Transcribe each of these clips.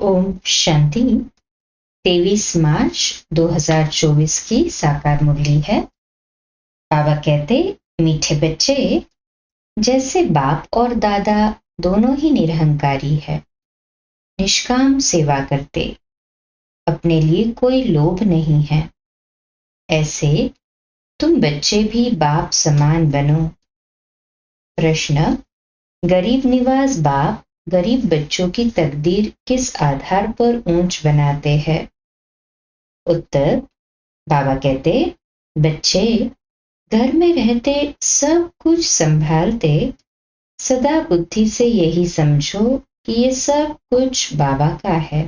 ओम शांति। 23 मार्च 2024 की साकार मुरली है। बाबा कहते, मीठे बच्चे, जैसे बाप और दादा दोनों ही निरहंकारी है, निष्काम सेवा करते, अपने लिए कोई लोभ नहीं है, ऐसे तुम बच्चे भी बाप समान बनो। प्रश्न: गरीब निवाज बाप गरीब बच्चों की तकदीर किस आधार पर ऊंच बनाते हैं? उत्तर: बाबा कहते, बच्चे घर में रहते सब कुछ संभालते, सदा बुद्धि से यही समझो कि ये सब कुछ बाबा का है।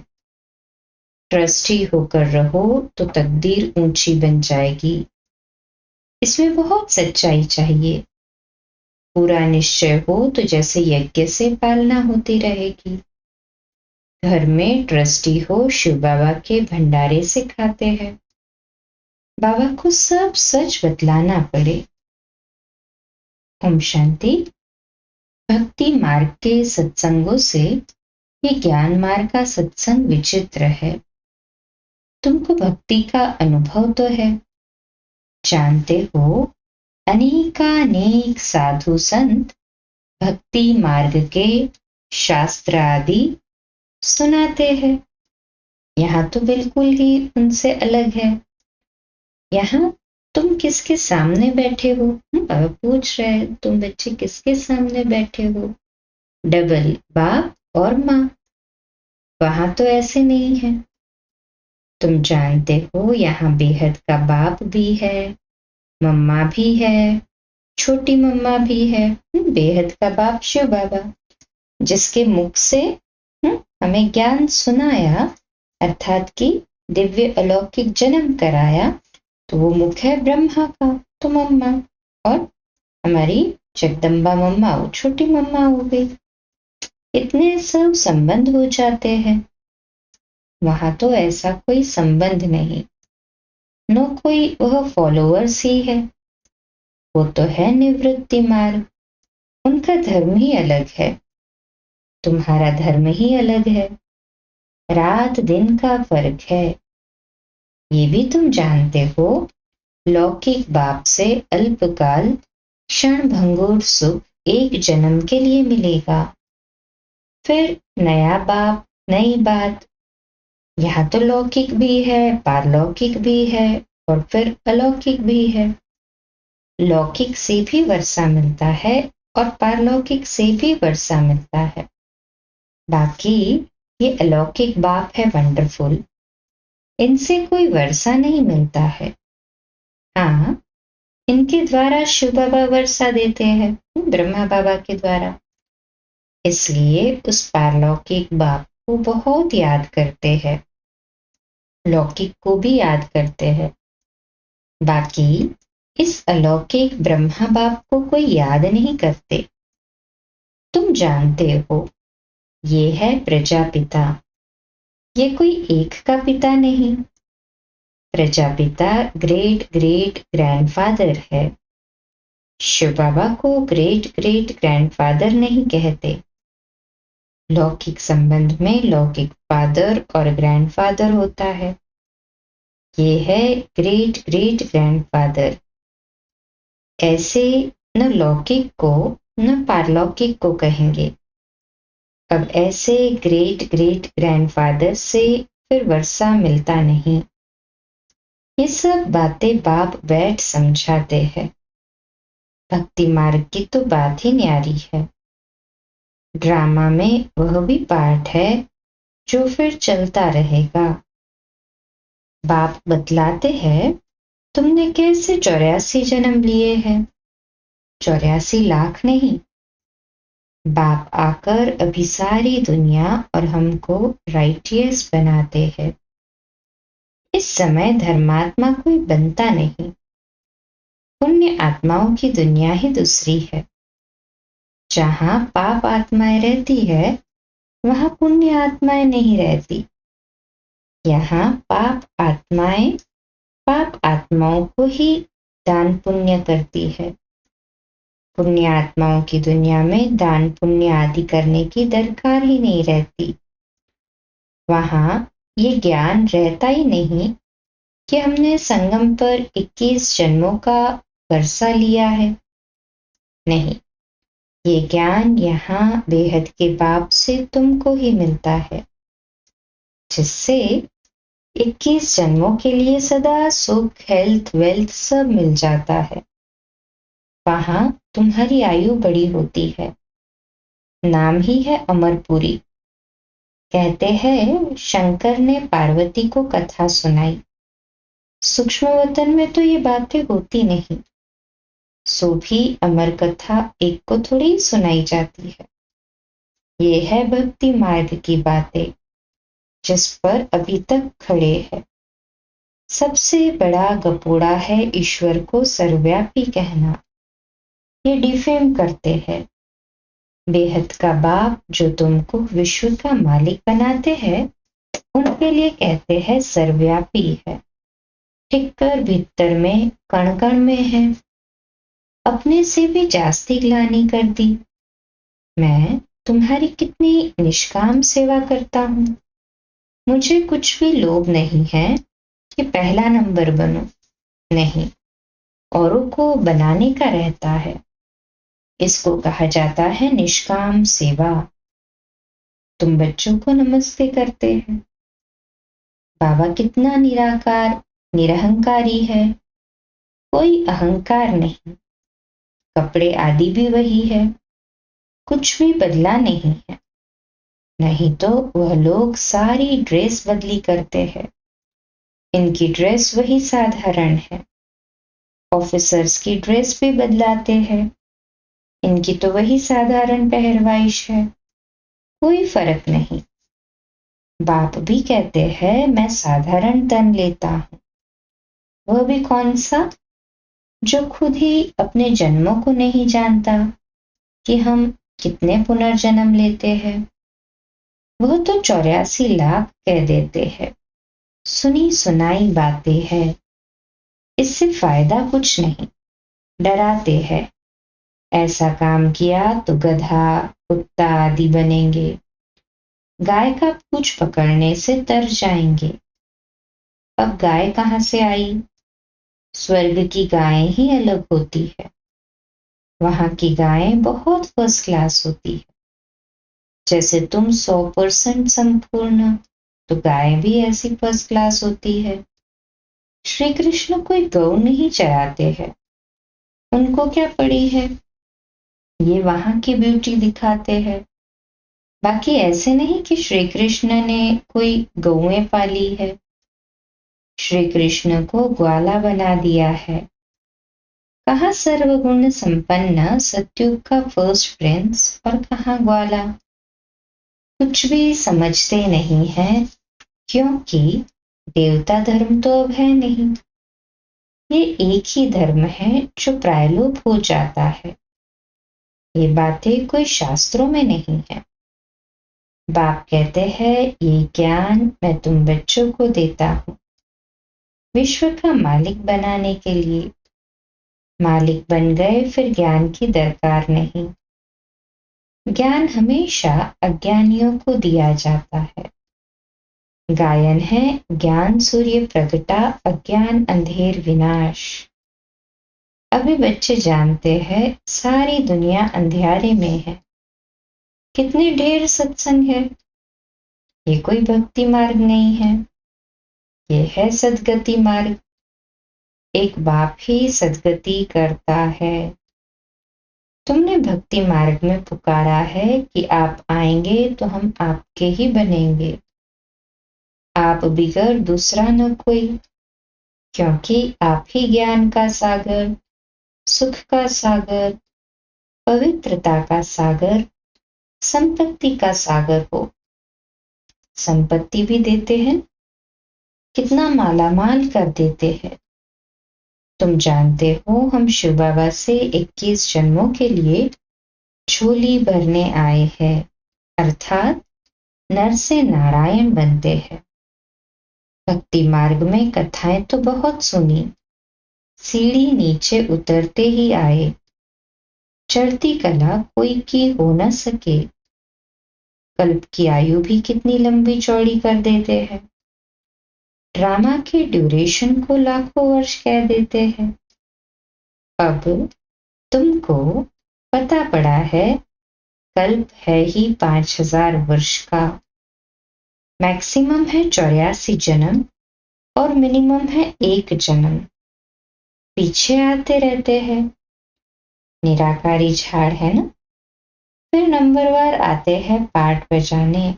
ट्रस्टी होकर रहो तो तकदीर ऊंची बन जाएगी। इसमें बहुत सच्चाई चाहिए। पूरा निश्चय हो तो जैसे यज्ञ से पालना होती रहेगी। घर में ट्रस्टी हो, शिव बाबा के भंडारे से खाते हैं, बाबा को सब सच बतलाना पड़े। ओम शांति। भक्ति मार्ग के सत्संगों से ये ज्ञान मार्ग का सत्संग विचित्र है। तुमको भक्ति का अनुभव तो है, जानते हो अनेकानेक साधु संत भक्ति मार्ग के शास्त्र आदि सुनाते हैं। यहाँ तो बिल्कुल ही उनसे अलग है। यहाँ तुम किसके सामने बैठे हो? बाबा पूछ रहे, तुम बच्चे किसके सामने बैठे हो? डबल बाप और माँ। वहां तो ऐसे नहीं है। तुम जानते हो यहाँ बेहद का बाप भी है, मम्मा भी है, छोटी मम्मा भी है। बेहद का बाप शिव बाबा, जिसके मुख से हमें ज्ञान सुनाया, अर्थात कि दिव्य अलौकिक जन्म कराया, तो वो मुख है ब्रह्मा का, तो मम्मा। और हमारी जगदम्बा मम्मा, वो छोटी मम्मा हो गई। इतने सब संबंध हो जाते हैं। वहां तो ऐसा कोई संबंध नहीं, न कोई वह फॉलोअर्स ही है। वो तो है निवृत्ति मार्ग, उनका धर्म ही अलग है, तुम्हारा धर्म ही अलग है। रात दिन का फर्क है। ये भी तुम जानते हो, लौकिक बाप से अल्पकाल क्षण भंगुर सुख एक जन्म के लिए मिलेगा, फिर नया बाप नई बात। यहाँ तो लौकिक भी है, पारलौकिक भी है, और फिर अलौकिक भी है। लौकिक से भी वर्षा मिलता है और पारलौकिक से भी वर्षा मिलता है। बाकी ये अलौकिक बाप है वंडरफुल, इनसे कोई वर्षा नहीं मिलता है। हाँ, इनके द्वारा शिव बाबा वर्षा देते हैं, ब्रह्मा बाबा के द्वारा। इसलिए उस पारलौकिक बाप को बहुत याद करते हैं, लौकिक को भी याद करते हैं। बाकी इस अलौकिक ब्रह्मा बाप को कोई याद नहीं करते। तुम जानते हो, ये है प्रजापिता। ये कोई एक का पिता नहीं। प्रजापिता ग्रेट ग्रेट ग्रैंडफादर है। शिव बाबा को ग्रेट ग्रेट ग्रैंडफादर नहीं कहते। लौकिक संबंध में लौकिक फादर और ग्रैंडफादर होता है। ये है ग्रेट ग्रेट ग्रैंडफादर। ऐसे न लौकिक को न पारलौकिक को कहेंगे। अब ऐसे ग्रेट ग्रेट ग्रैंडफादर से फिर वर्षा मिलता नहीं। ये सब बातें बाप बैठ समझाते हैं। भक्ति मार्ग की तो बात ही न्यारी है। ड्रामा में वह भी पार्ट है जो फिर चलता रहेगा। बाप बतलाते हैं, तुमने कैसे 84 जन्म लिए हैं? 84 लाख नहीं। बाप आकर अभी सारी दुनिया और हमको राइटियस बनाते हैं। इस समय धर्मात्मा कोई बनता नहीं। पुण्य आत्माओं की दुनिया ही दूसरी है। जहां पाप आत्माएं रहती है, वहां पुण्य आत्माएं नहीं रहती। यहाँ पाप आत्माओं को ही दान पुण्य करती है। पुण्य आत्माओं की दुनिया में दान पुण्य आदि करने की दरकार ही नहीं रहती। वहां ये ज्ञान रहता ही नहीं कि हमने संगम पर 21 जन्मों का वर्षा लिया है। नहीं, ये ज्ञान यहाँ बेहद के बाप से तुमको ही मिलता है, जिससे 21 जन्मों के लिए सदा सुख, हेल्थ, वेल्थ सब मिल जाता है। वहां तुम्हारी आयु बड़ी होती है। नाम ही है अमरपुरी। कहते हैं शंकर ने पार्वती को कथा सुनाई। सूक्ष्म वतन में तो ये बातें होती नहीं, सो भी अमर कथा एक को थोड़ी सुनाई जाती है। ये है भक्ति मार्ग की बातें, जिस पर अभी तक खड़े हैं। सबसे बड़ा गपोड़ा है ईश्वर को सर्वव्यापी कहना। ये डिफेम करते हैं। बेहद का बाप जो तुमको विश्व का मालिक बनाते हैं, उनके लिए कहते हैं सर्वव्यापी है। टिककर भीतर में कण कण में है। अपने से भी जास्ती ग्लानि कर दी। मैं तुम्हारी कितनी निष्काम सेवा करता हूँ। मुझे कुछ भी लोभ नहीं है कि पहला नंबर बनो। नहीं, औरों को बनाने का रहता है। इसको कहा जाता है निष्काम सेवा। तुम बच्चों को नमस्ते करते हैं। बाबा कितना निराकार निरहंकारी है। कोई अहंकार नहीं। कपड़े आदि भी वही है। कुछ भी बदला नहीं है। नहीं तो वह लोग सारी ड्रेस बदली करते हैं। इनकी ड्रेस वही साधारण है। ऑफिसर्स की ड्रेस भी बदलाते हैं। इनकी तो वही साधारण पहरवाइश है। कोई फर्क नहीं। बाप भी कहते हैं मैं साधारण तन लेता हूं। वह भी कौन सा? जो खुद ही अपने जन्मों को नहीं जानता कि हम कितने पुनर्जन्म लेते हैं। वह तो 84 लाख कह देते हैं। सुनी सुनाई बातें हैं। इससे फायदा कुछ नहीं। डराते हैं। ऐसा काम किया तो गधा, कुत्ता आदि बनेंगे। गाय का पूंछ पकड़ने से तर जाएंगे। अब गाय कहां से आई? स्वर्ग की गायें ही अलग होती है। वहां की गायें बहुत फर्स्ट क्लास होती है। जैसे तुम 100% संपूर्ण, तो गाय भी ऐसी फर्स्ट क्लास होती है। श्री कृष्ण कोई गौ नहीं चराते हैं। उनको क्या पड़ी है? ये वहां की ब्यूटी दिखाते हैं। बाकी ऐसे नहीं कि श्री कृष्ण ने कोई गौएं पाली है। श्री कृष्ण को ग्वाला बना दिया है। कहाँ सर्वगुण संपन्न सत्युग का फर्स्ट प्रिंस और कहाँ ग्वाला। कुछ भी समझते नहीं है, क्योंकि देवता धर्म तो अब है नहीं। ये एक ही धर्म है जो प्रायलोप हो जाता है। ये बातें कोई शास्त्रों में नहीं है। बाप कहते हैं ये ज्ञान मैं तुम बच्चों को देता हूं, विश्व का मालिक बनाने के लिए। मालिक बन गए फिर ज्ञान की दरकार नहीं। ज्ञान हमेशा अज्ञानियों को दिया जाता है। गायन है ज्ञान सूर्य प्रगटा, अज्ञान अंधेर विनाश। अभी बच्चे जानते हैं सारी दुनिया अंधियारे में है। कितने ढेर सत्संग है। ये कोई भक्ति मार्ग नहीं है। ये है सदगति मार्ग। एक बाप ही सदगति करता है। तुमने भक्ति मार्ग में पुकारा है कि आप आएंगे तो हम आपके ही बनेंगे। आप बिगर दूसरा न कोई, क्योंकि आप ही ज्ञान का सागर, सुख का सागर, पवित्रता का सागर, संपत्ति का सागर हो। संपत्ति भी देते हैं। कितना मालामाल कर देते हैं। तुम जानते हो हम शिव बाबा से 21 जन्मों के लिए झोली भरने आए हैं, अर्थात नर से नारायण बनते हैं। भक्ति मार्ग में कथाएं तो बहुत सुनी। सीढ़ी नीचे उतरते ही आए। चढ़ती कला कोई की हो न सके। कल्प की आयु भी कितनी लंबी चौड़ी कर देते हैं। ड्रामा के ड्यूरेशन को लाखों वर्ष कह देते हैं। अब तुमको पता पड़ा है कल्प है ही 5000 वर्ष का, मैक्सिमम है 84 जन्म और मिनिमम है 1 जन्म। पीछे आते रहते हैं। निराकारी झाड़ है ना। फिर नंबरवार आते हैं पाठ बजाने।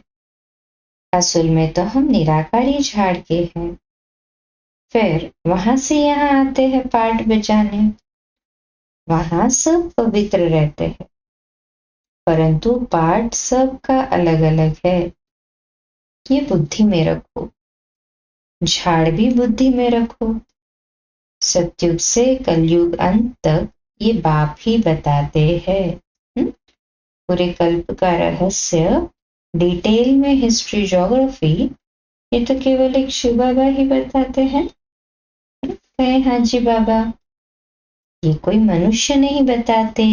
असल में तो हम निराकारी झाड़ के हैं। फिर वहां से यहाँ आते हैं पाठ बजाने। वहां सब पवित्र रहते हैं, परंतु पाठ सबका अलग अलग है। ये बुद्धि में रखो। झाड़ भी बुद्धि में रखो। सतयुग से कलयुग अंत तक ये बाप ही बताते हैं। पूरे कल्प का रहस्य डिटेल में हिस्ट्री ज्योग्राफी ये तो केवल एक शिव बाबा ही बताते हैं। कहे हाँ जी बाबा, ये कोई मनुष्य नहीं बताते,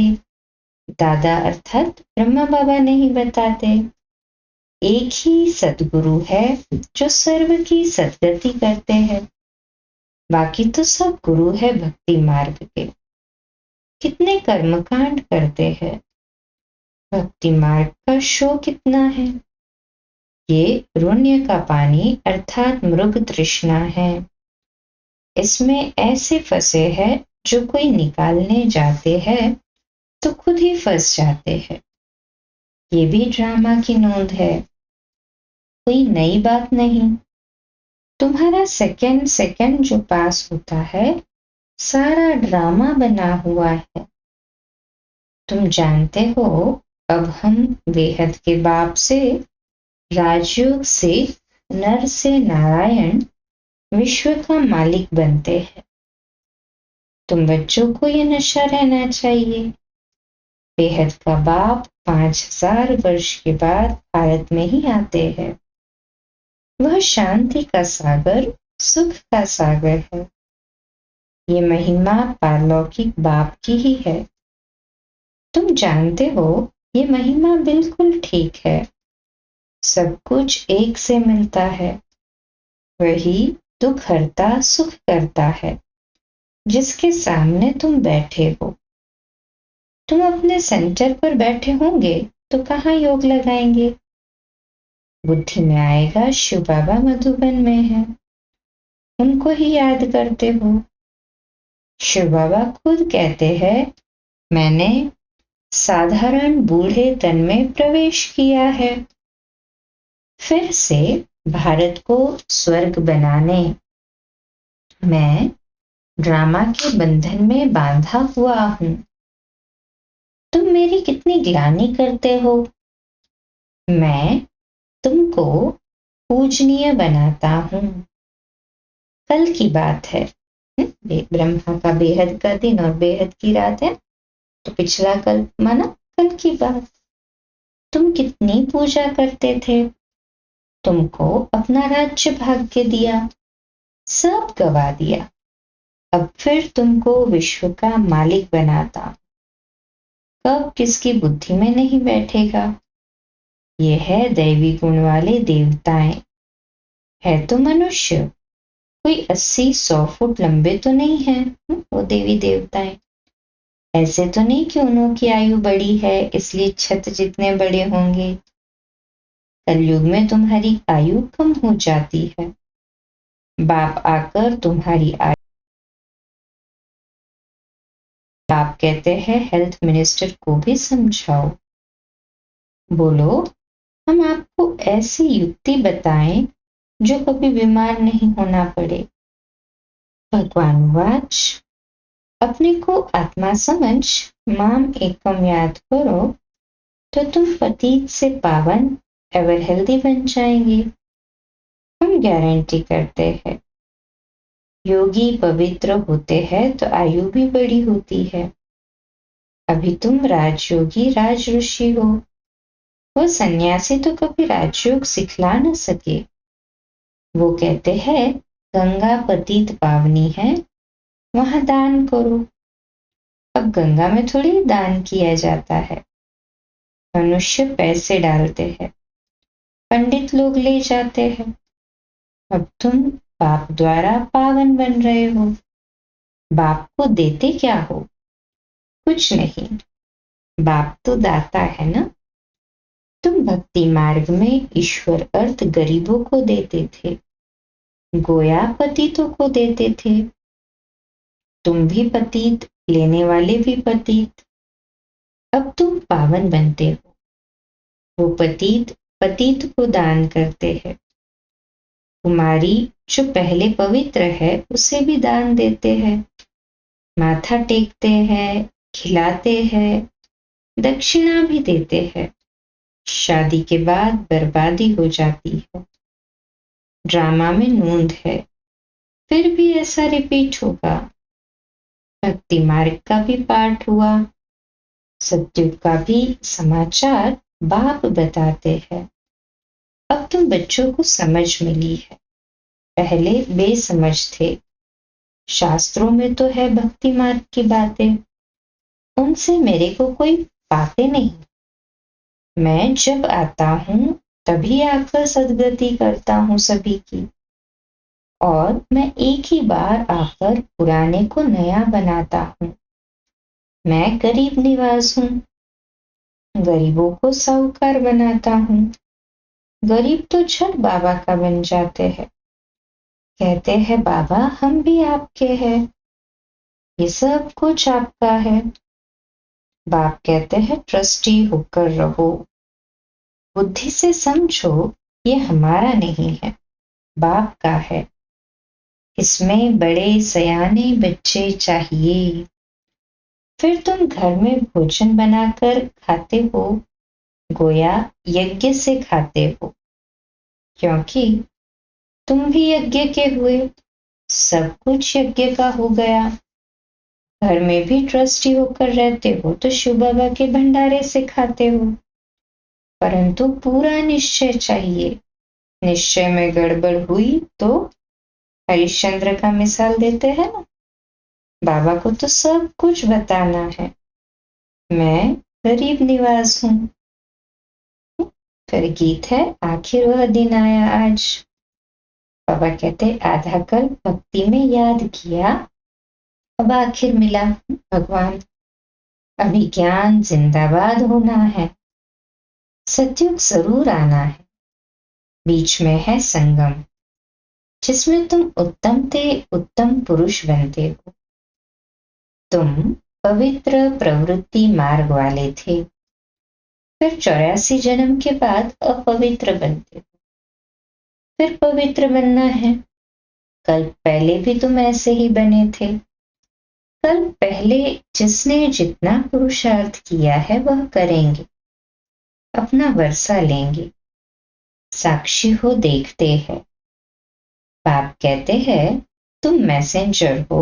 दादा अर्थात ब्रह्मा बाबा नहीं बताते। एक ही सतगुरु है जो सर्व की सदगति करते हैं। बाकी तो सब गुरु है भक्ति मार्ग के। कितने कर्मकांड करते हैं। भक्ति मार्ग का शो कितना है। ये ऋण्य का पानी अर्थात मृग तृष्णा है। इसमें ऐसे फंसे हैं जो कोई निकालने जाते हैं तो खुद ही फंस जाते हैं। ये भी ड्रामा की नोंद है, कोई नई बात नहीं। तुम्हारा सेकंड सेकंड जो पास होता है सारा ड्रामा बना हुआ है। तुम जानते हो अब हम बेहद के बाप से, राजयोग से, नर से नारायण विश्व का मालिक बनते हैं। तुम बच्चों को ये नशा रहना चाहिए। बेहद का बाप 5000 वर्ष के बाद भारत में ही आते हैं। वह शांति का सागर, सुख का सागर है। ये महिमा पारलौकिक बाप की ही है। तुम जानते हो ये महिमा बिल्कुल ठीक है। सब कुछ एक से मिलता है। वही दुख हरता सुख करता है जिसके सामने तुम बैठे हो। तुम अपने सेंटर पर बैठे होंगे तो कहाँ योग लगाएंगे। बुद्धि में आएगा शिव बाबा मधुबन में है, उनको ही याद करते हो। शिव बाबा खुद कहते हैं मैंने साधारण बूढ़े तन में प्रवेश किया है, फिर से भारत को स्वर्ग बनाने। मैं ड्रामा के बंधन में बांधा हुआ हूं। तुम मेरी कितनी ग्लानि करते हो। मैं तुमको पूजनीय बनाता हूं। कल की बात है। ब्रह्मा का बेहद का दिन और बेहद की रात है, तो पिछला कल माना कल की बात। तुम कितनी पूजा करते थे। तुमको अपना राज्य भाग्य दिया, सब गवा दिया। अब फिर तुमको विश्व का मालिक बनाता। कब किसकी बुद्धि में नहीं बैठेगा। ये है दैवी गुण वाले देवताएं। है तो मनुष्य, कोई 80-100 फुट लंबे तो नहीं है वो देवी देवताएं। ऐसे तो नहीं कि उन्हों की आयु बड़ी है इसलिए छत जितने बड़े होंगे। कलयुग में तुम्हारी आयु कम हो जाती है। बाप आकर तुम्हारी आयु, बाप कहते हैं हेल्थ मिनिस्टर को भी समझाओ। बोलो हम आपको ऐसी युक्ति बताएं जो कभी बीमार नहीं होना पड़े। भगवान वाच अपने को आत्मा समझ माम एकम याद करो तो तुम पतित से पावन एवर हेल्दी बन जाएंगे। हम गारंटी करते हैं। योगी पवित्र होते हैं तो आयु भी बड़ी होती है। अभी तुम राजयोगी राज ऋषि हो। वो सन्यासी तो कभी राजयोग सिखला न सके। वो कहते हैं गंगा पतित पावनी है, वहां दान करो। अब गंगा में थोड़ी दान किया जाता है। मनुष्य पैसे डालते हैं, पंडित लोग ले जाते हैं। अब तुम बाप द्वारा पावन बन रहे हो। बाप को देते क्या हो? कुछ नहीं, बाप तो दाता है ना। तुम भक्ति मार्ग में ईश्वर अर्थ गरीबों को देते थे, गोया पतितों को देते थे। तुम भी पतित, लेने वाले भी पतित। अब तुम पावन बनते हो। वो पतित पतित को दान करते हैं। कुमारी जो पहले पवित्र है उसे भी दान देते हैं, माथा टेकते हैं, खिलाते हैं, दक्षिणा भी देते हैं। शादी के बाद बर्बादी हो जाती है। ड्रामा में नूंद है, फिर भी ऐसा रिपीट होगा। भक्ति मार्ग का भी पाठ हुआ, सत्युग का भी समाचार बाप बताते हैं। अब तुम बच्चों को समझ मिली है, पहले बेसमझ थे। शास्त्रों में तो है भक्ति मार्ग की बातें, उनसे मेरे को कोई पाते नहीं। मैं जब आता हूं तभी आकर सदगति करता हूं सभी की, और मैं एक ही बार आकर पुराने को नया बनाता हूं। मैं गरीब निवास हूं, गरीबों को साहूकार बनाता हूं। गरीब तो झट बाबा का बन जाते हैं, कहते हैं बाबा हम भी आपके हैं, ये सब कुछ आपका है। बाप कहते हैं ट्रस्टी होकर रहो, बुद्धि से समझो ये हमारा नहीं है, बाप का है। इसमें बड़े सयाने बच्चे चाहिए। फिर तुम घर में भोजन बनाकर खाते हो, गोया यज्ञ से खाते हो, क्योंकि तुम भी यज्ञ के हुए, सब कुछ यज्ञ का हो गया। घर में भी ट्रस्टी होकर रहते हो तो शिव बाबा के भंडारे से खाते हो, परंतु पूरा निश्चय चाहिए। निश्चय में गड़बड़ हुई तो हरिश्चंद्र का मिसाल देते हैं ना, बाबा को तो सब कुछ बताना है। मैं गरीब निवास हूं। फिर गीत है आखिर वह दिन आया आज। बाबा कहते आधा कल भक्ति में याद किया, अब आखिर मिला भगवान। अभी ज्ञान जिंदाबाद होना है, सतयुग जरूर आना है। बीच में है संगम, जिसमें तुम उत्तम ते उत्तम पुरुष बनते हो। तुम पवित्र प्रवृत्ति मार्ग वाले थे, फिर 84 जन्म के बाद अपवित्र बनते हो। फिर पवित्र बनना है। कल पहले भी तुम ऐसे ही बने थे। कल पहले जिसने जितना पुरुषार्थ किया है वह करेंगे, अपना वर्षा लेंगे। साक्षी हो देखते हैं। बाप कहते हैं तुम मैसेंजर हो,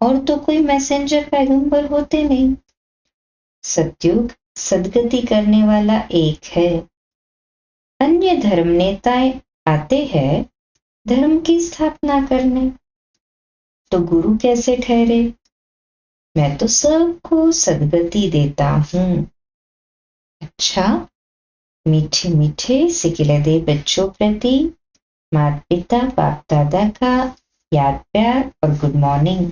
और तो कोई मैसेंजर पैगंबर होते नहीं। सतयुग सदगति करने वाला एक है। अन्य धर्म नेताएं आते हैं धर्म की स्थापना करने, तो गुरु कैसे ठहरे? मैं तो सबको सदगति देता हूं। अच्छा, मीठे मीठे सिकिलदे बच्चों प्रति माता पिता बाप दादा का याद प्यार और गुड मॉर्निंग।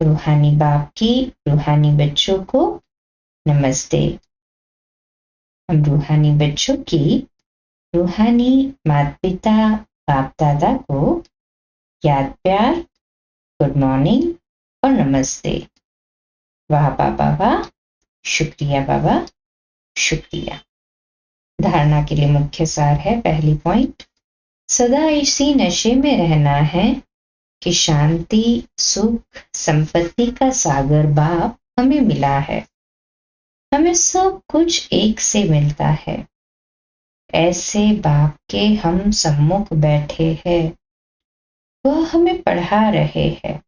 रूहानी बाप की रूहानी बच्चों को नमस्ते। हम रूहानी बच्चों की रूहानी माता पिता बाप दादा को याद प्यार, गुड मॉर्निंग और नमस्ते। वाह बाबा वाह, शुक्रिया बाबा, शुक्रिया। धारणा के लिए मुख्य सार है, पहली पॉइंट, सदा इसी नशे में रहना है कि शांति, सुख, संपत्ति का सागर बाप हमें मिला है। हमें सब कुछ एक से मिलता है। ऐसे बाप के हम सम्मुख बैठे हैं, वह हमें पढ़ा रहे हैं।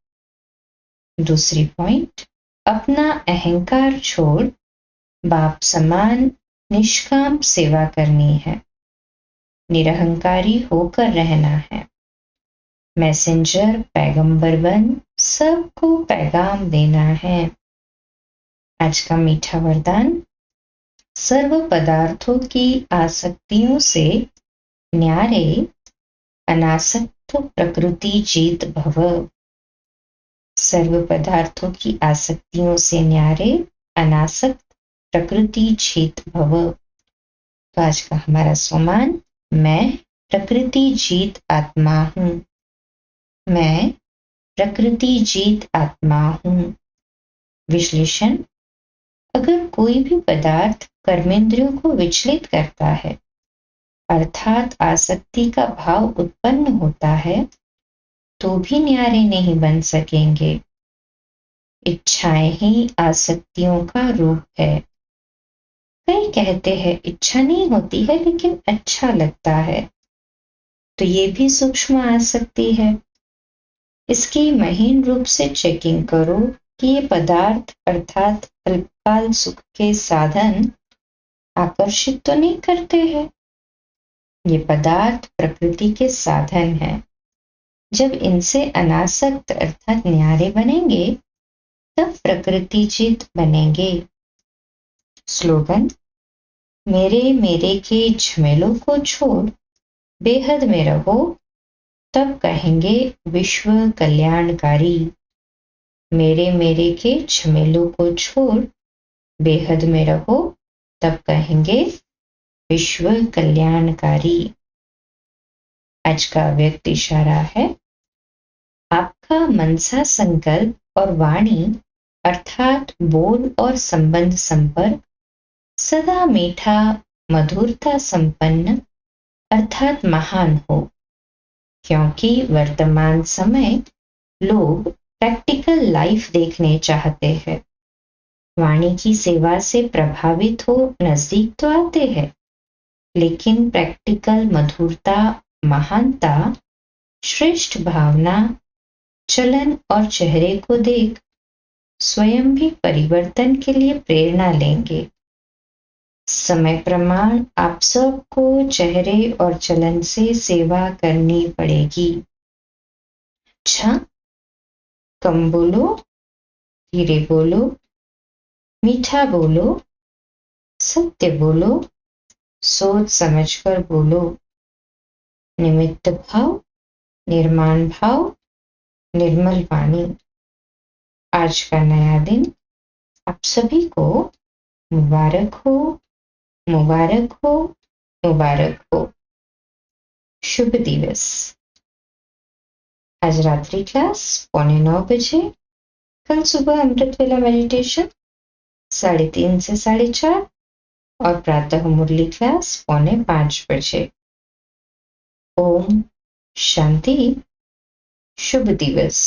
दूसरी पॉइंट, अपना अहंकार छोड़ बाप समान निष्काम सेवा करनी है, निरहंकारी होकर रहना है। मैसेंजर पैगंबर बन सबको पैगाम देना है। आज का मीठा वरदान, सर्व पदार्थों की आसक्तियों से न्यारे अनासक्त प्रकृति जीत भव। सर्व पदार्थों की आसक्तियों से न्यारे अनासक्त प्रकृति जीत भव। तो आज का हमारा सोमान, मैं प्रकृति जीत आत्मा हूं। मैं प्रकृति जीत आत्मा हूं। विश्लेषण: अगर कोई भी पदार्थ कर्मेंद्रियों को विचलित करता है, अर्थात आसक्ति का भाव उत्पन्न होता है, तो भी न्यारे नहीं बन सकेंगे। इच्छाएं ही आसक्तियों का रूप है। कई कहते हैं इच्छा नहीं होती है लेकिन अच्छा लगता है, तो ये भी सूक्ष्म आसक्ति है। इसकी महीन रूप से चेकिंग करो कि ये पदार्थ अर्थात अल्पकाल सुख के साधन आकर्षित तो नहीं करते हैं। ये पदार्थ प्रकृति के साधन हैं। जब इनसे अनासक्त अर्थात न्यारे बनेंगे, तब प्रकृति जीत बनेंगे। स्लोगन: मेरे मेरे के झमेलों को छोड़ बेहद में रहो, तब कहेंगे विश्व कल्याणकारी। मेरे मेरे के झमेलों को छोड़ बेहद में रहो, तब कहेंगे विश्व कल्याणकारी। आज का व्यक्त इशारा है: आपका मनसा संकल्प और वाणी अर्थात बोल और संबंध संपर्क सदा मीठा मधुरता संपन्न अर्थात महान हो, क्योंकि वर्तमान समय लोग प्रैक्टिकल लाइफ देखने चाहते हैं। वाणी की सेवा से प्रभावित हो नजदीक तो आते हैं, लेकिन प्रैक्टिकल मधुरता, महानता, श्रेष्ठ भावना, चलन और चेहरे को देख स्वयं भी परिवर्तन के लिए प्रेरणा लेंगे। समय प्रमाण आप सबको चेहरे और चलन से सेवा करनी पड़ेगी। अच्छा, कम बोलो, धीरे बोलो, मीठा बोलो, सत्य बोलो, सोच समझकर बोलो। निमित्त भाव, निर्माण भाव, निर्मल वाणी। आज का नया दिन आप सभी को मुबारक हो, मुबारक हो, मुबारक हो। शुभ दिवस। आज रात्रि क्लास 8:45 बजे, कल सुबह अमृत वेला मेडिटेशन 3:30 से 4:30 और प्रातः मुरली क्लास 4:45 बजे। ओम शांति। शुभ दिवस।